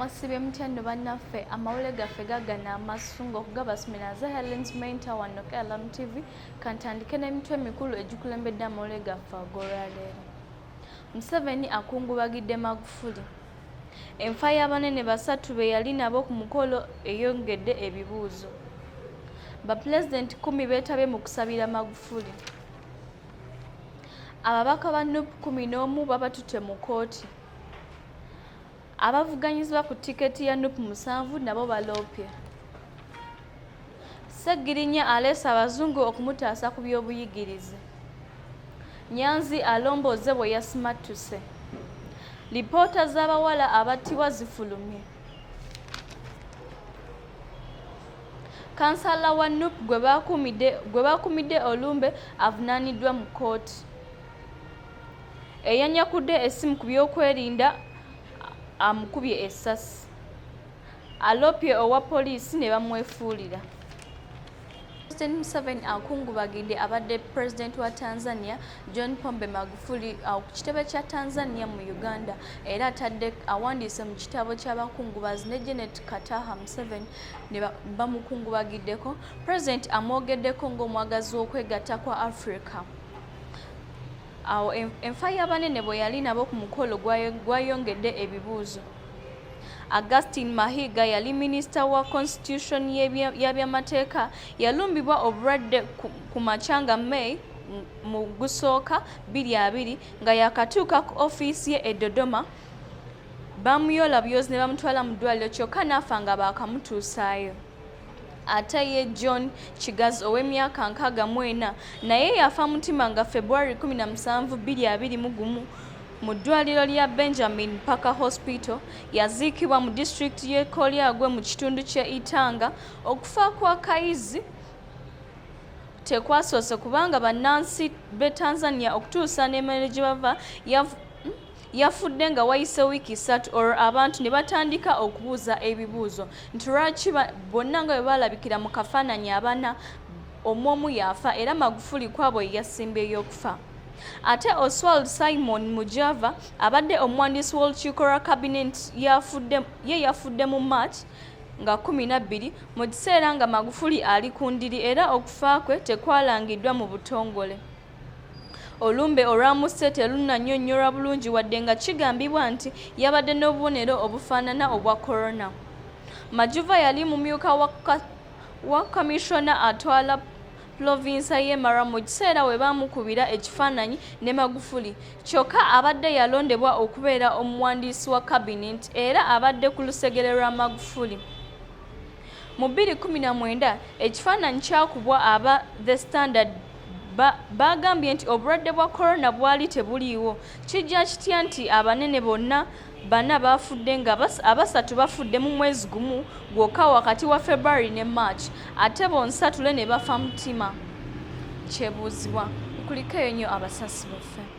Mwasibe mutendo bannaffe amawule gaffe gagana amasunga okugabasomera ze Helen's Main Tower no KLM TV kantandike n'emitwe emikulu egikulembedde amawule gaffe ag'olwaleero. Museveni akungubagidde Magufuli. Enfa y'abanene basatu be yali nabo ku mukolo eyongedde ebibuuzo. Bapulezidenti 10 beetabye mu kusabira Magufuli. Ababaka ba NUP 11 babatutte mu kkooti. Abavuganyizibwa ku tiketi ya NUP 7 nabo baloopye. Sseggirinya aleesa abazungu okumutaasa ku by'obuyigirize. Nyanzi alomboze bwe yasimattuse. Lipoota z'abawala abattibwa zifulumye. Kansala wa NUP gwe baakumidde olumbe avunaaniddwa mu kkooti. Eyanyakudde essimu ku by'okwerinda amukubye essasi. Aloopye owa poliisi ne bamwefuulira. President Museveni akungubagidde abadde President wa Tanzania John Pombe Magufuli ku kitebe kya Tanzania mu Uganda era awandiise mu kitabo ky'abakungubazi ne Janet Kataha Museveni ne bamukungubagiddeko. President amwogeddeko ng'omwagazi w'okwegatta kwa Africa. Awo enfa y'abanene bwe yali nabo ku mukolo gwayongedde ebibuuzo. Augustine Mahiga yali minisita wa constitution y'ebyamateeka yalumbibwa obulwadde ku makya May mu gusooka 2020 nga yakatuuka ku ofiisi ye e Dodoma. Bamuyola byozi ne bamutwala mu ddwaliro kyokka n'afa nga baakamutuusaayo. Ate ye John Kigazi ow'emyaka 64 naye yafa mutima nga February 17, 2021 mu ddwaliro lya Benjamin Parker Hospital. Yaziikibwa mu disitulikiti y'e Kolyagwe mu kitundu kye Itanga. Okufa kwa Kayizi tekwasoose kubanga bannansi b'e Tanzania okutuusa n'emmere gye bava yafudde nga wayise wiiki 3 olwo abantu ne batandika okubuuza ebibuuzo nti lwaki bonna nga bwe balabikira mu kafaananyi abana omu yafa era Magufuli kwabo yasimbeyo okufa. Ate Oswald Simon Mujava abadde omuwandiisi w'olukiiko lwa Cabinet yafudde mu March nga 12 mu kiseera nga Magufuli ali ku ndiri era okufa kwe tekwalangiddwa mu butongole. Olumbe olwamusse terunnannyonnyola bulungi wadde nga kigambibwa nti yabadde n'obubonero obufaanana obwa korona. Majuva yali mumyuka wa kamishona atwala provinsa y'e Mara mu kiseera we baamukubira ekifaananyi ne Magufuli. Kyokka abadde yalondebwa okubeera omuwandiisi wa Cabinet era abadde ku lusegere lwa Magufuli. Mu 2019 ekifaananyi kyakubwa aba The Standard bagambye nti obulwadde bwa korona bwali tebuliiwo. Kijja kitya nti abanene bana bafudde nga abasatu bafudde mu mwezi gumu gwokka wakati wa February ne March ate bonsatule ne bafa mutima? Kyebuuzibwa. Kuliko ennyo abasasi baffe.